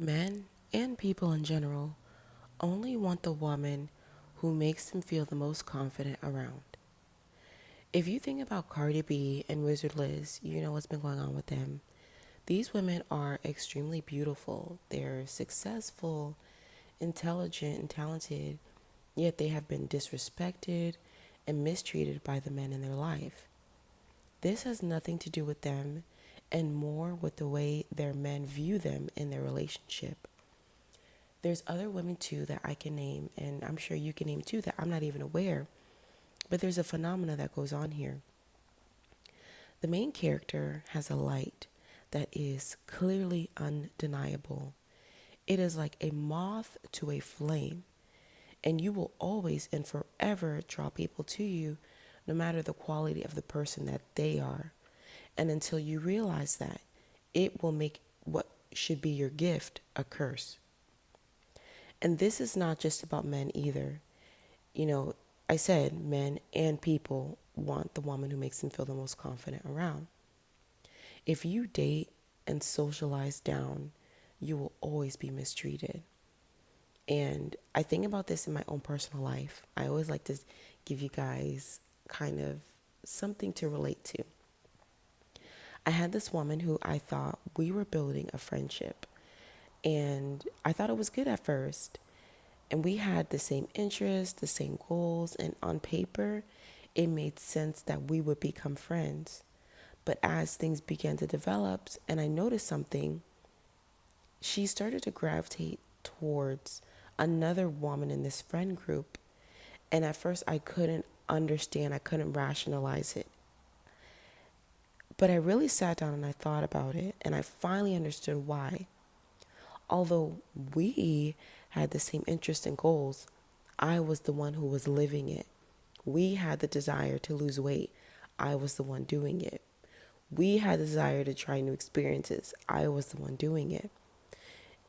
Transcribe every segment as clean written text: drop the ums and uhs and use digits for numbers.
Men and people in general only want the woman who makes them feel the most confident around. If you think about Cardi B and Wizard Liz, you know what's been going on with them. These women are extremely beautiful. They're successful, intelligent, and talented, yet they have been disrespected and mistreated by the men in their life. This has nothing to do with them and more with the way their men view them in their relationship. There's other women too that I can name, and I'm sure you can name too that I'm not even aware. But there's a phenomena that goes on here. The main character has a light that is clearly undeniable. It is like a moth to a flame, and you will always and forever draw people to you, no matter the quality of the person that they are. And until you realize that, it will make what should be your gift a curse. And this is not just about men either. You know, I said men and people want the woman who makes them feel the most confident around. If you date and socialize down, you will always be mistreated. And I think about this in my own personal life. I always like to give you guys kind of something to relate to. I had this woman who I thought we were building a friendship. And I thought it was good at first. And we had the same interests, the same goals, and on paper, it made sense that we would become friends. But as things began to develop and I noticed something, she started to gravitate towards another woman in this friend group. And at first, I couldn't understand, I couldn't rationalize it. But I really sat down and I thought about it, and I finally understood why. Although we had the same interests and goals, I was the one who was living it. We had the desire to lose weight. I was the one doing it. We had the desire to try new experiences. I was the one doing it.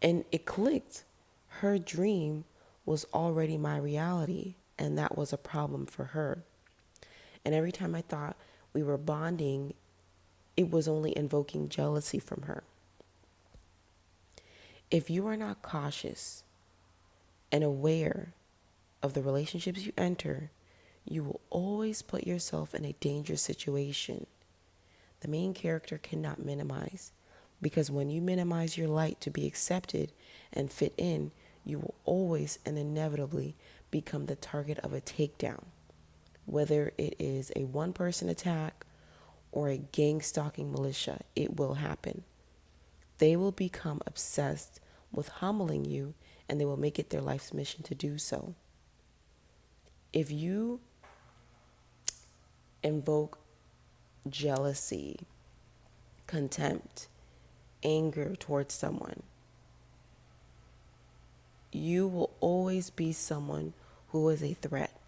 And it clicked. Her dream was already my reality, and that was a problem for her. And every time I thought we were bonding, it was only invoking jealousy from her. If you are not cautious and aware of the relationships you enter, you will always put yourself in a dangerous situation. The main character cannot minimize, because when you minimize your light to be accepted and fit in, you will always and inevitably become the target of a takedown. Whether it is a one person attack or a gang stalking militia, it will happen. They will become obsessed with humbling you, and they will make it their life's mission to do so. If you invoke jealousy, contempt, anger towards someone, you will always be someone who is a threat.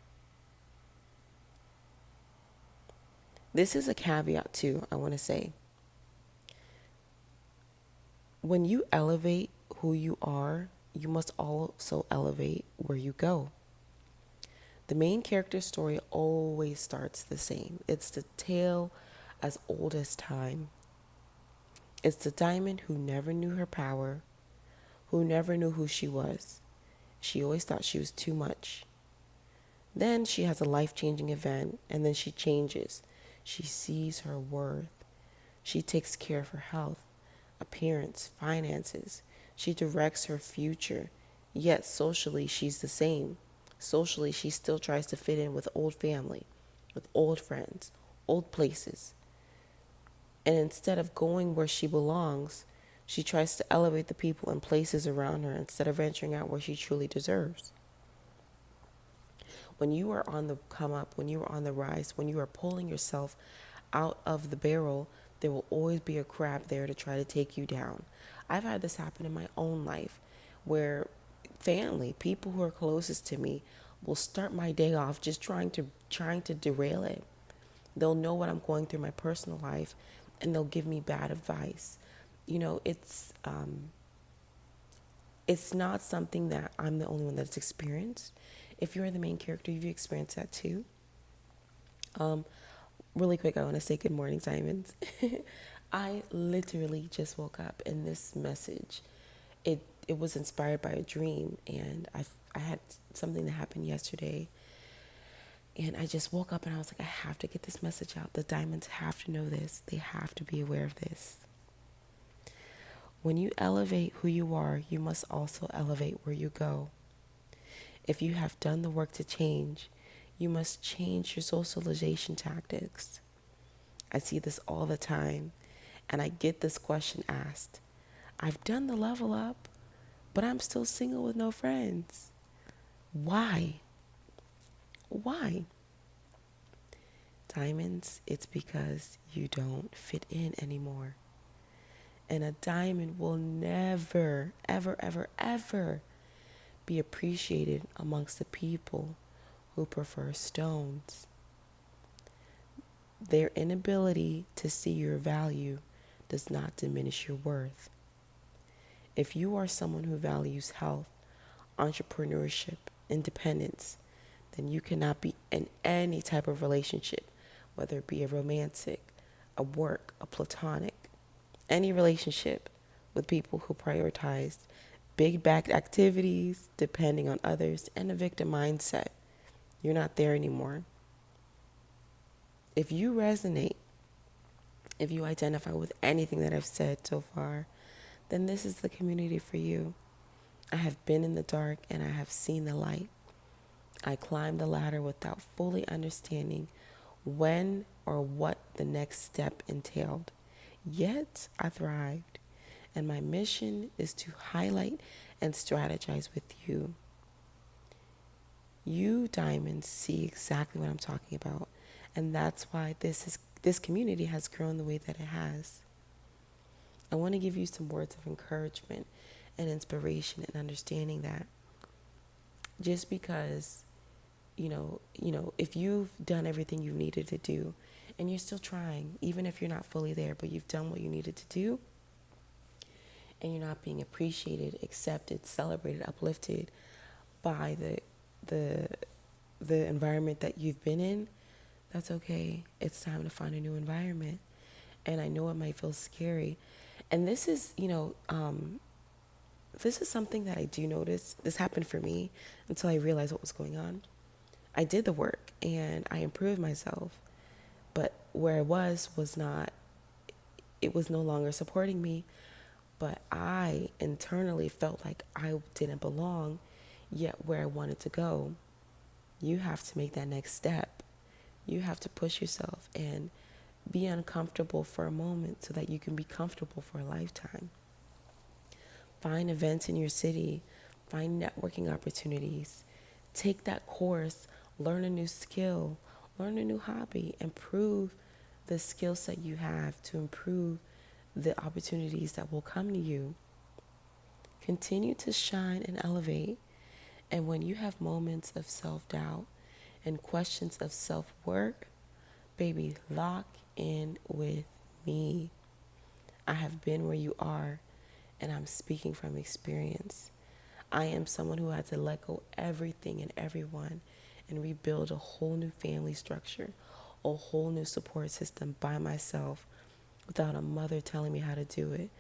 This is a caveat too, I want to say. When you elevate who you are, you must also elevate where you go. The main character story always starts the same. It's the tale as old as time. It's the diamond who never knew her power, who never knew who she was. She always thought she was too much. Then she has a life-changing event, and then she changes. She sees her worth. She takes care of her health, appearance, finances. She directs her future. Yet socially, she's the same. Socially, she still tries to fit in with old family, with old friends, old places. And instead of going where she belongs, she tries to elevate the people and places around her instead of venturing out where she truly deserves. When you are on the come up, when you are on the rise, when you are pulling yourself out of the barrel, there will always be a crab there to try to take you down. I've had this happen in my own life where family, people who are closest to me, will start my day off just trying to derail it. They'll know what I'm going through in my personal life, and they'll give me bad advice. You know, it's not something that I'm the only one that's experienced. If you're the main character, you've experienced that too. Um, Really quick, I want to say good morning, Simons. I literally just woke up, and this message, it it was inspired by a dream, and I had something that happened yesterday, and I just woke up and I was like, I have to get this message out. The diamonds have to know this. They have to be aware of this. When you elevate who you are, you must also elevate where you go. If you have done the work to change, you must change your socialization tactics. I see this all the time, and I get this question asked. I've done the level up, but I'm still single with no friends. Why? Why? Diamonds, it's because you don't fit in anymore. And a diamond will never, ever, ever, ever be appreciated amongst the people who prefer stones. Their inability to see your value does not diminish your worth. If you are someone who values health, entrepreneurship, independence, then you cannot be in any type of relationship, whether it be a romantic, a work, a platonic, any relationship with people who prioritize big backed activities, depending on others, and a victim mindset. You're not there anymore. If you resonate, if you identify with anything that I've said so far, then this is the community for you. I have been in the dark and I have seen the light. I climbed the ladder without fully understanding when or what the next step entailed. Yet I thrived, and my mission is to highlight and strategize with you. You diamonds see exactly what I'm talking about, and that's why this community has grown the way that it has. I want to give you some words of encouragement and inspiration and understanding that just because if you've done everything you needed to do and you're still trying, even if you're not fully there, but you've done what you needed to do and you're not being appreciated, accepted, celebrated, uplifted by the environment that you've been in, that's okay. It's time to find a new environment. And I know it might feel scary. And this is, this is something that I do notice. This happened for me until I realized what was going on. I did the work and I improved myself, but where I was not, it was no longer supporting me, but I internally felt like I didn't belong yet where I wanted to go. You have to make that next step. You have to push yourself and be uncomfortable for a moment so that you can be comfortable for a lifetime. Find events in your city, find networking opportunities, take that course, learn a new skill, learn a new hobby, improve the skill set you have to improve the opportunities that will come to you. Continue to shine and elevate. And when you have moments of self-doubt and questions of self-worth, baby, lock in with me. I have been where you are, and I'm speaking from experience. I am someone who had to let go everything and everyone and rebuild a whole new family structure, a whole new support system by myself without a mother telling me how to do it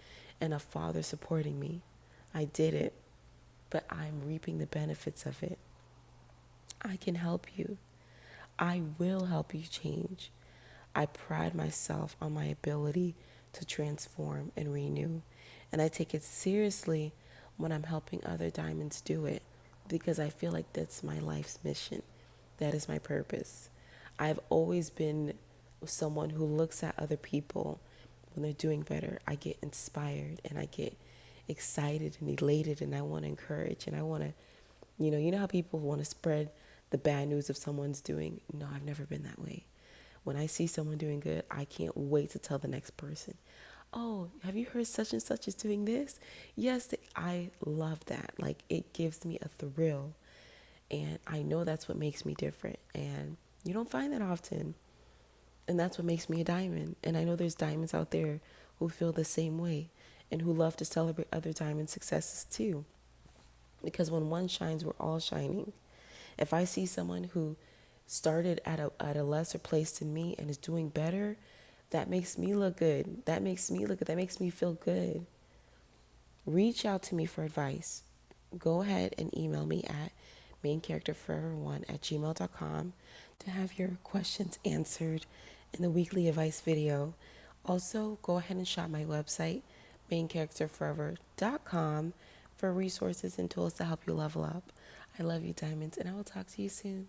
and a father supporting me. I did it, but I'm reaping the benefits of it. I can help you. I will help you change. I pride myself on my ability to transform and renew, and I take it seriously when I'm helping other diamonds do it because I feel like that's my life's mission. That is my purpose. I've always been someone who looks at other people when they're doing better. I get inspired and I get excited and elated, and I want to encourage and I want to, you know how people want to spread the bad news of someone's doing. No, I've never been that way. When I see someone doing good, I can't wait to tell the next person, oh, have you heard such and such is doing this? Yes, I love that. Like, it gives me a thrill. And I know that's what makes me different. And you don't find that often. And that's what makes me a diamond. And I know there's diamonds out there who feel the same way and who love to celebrate other diamond successes too. Because when one shines, we're all shining. If I see someone who started at a lesser place than me and is doing better, that makes me look good. That makes me feel good. reach out to me for advice. Go ahead and email me at maincharacterforever1@gmail.com to have your questions answered in the weekly advice video. Also, go ahead and shop my website, maincharacterforever.com, for resources and tools to help you level up. I love you, diamonds, and I will talk to you soon.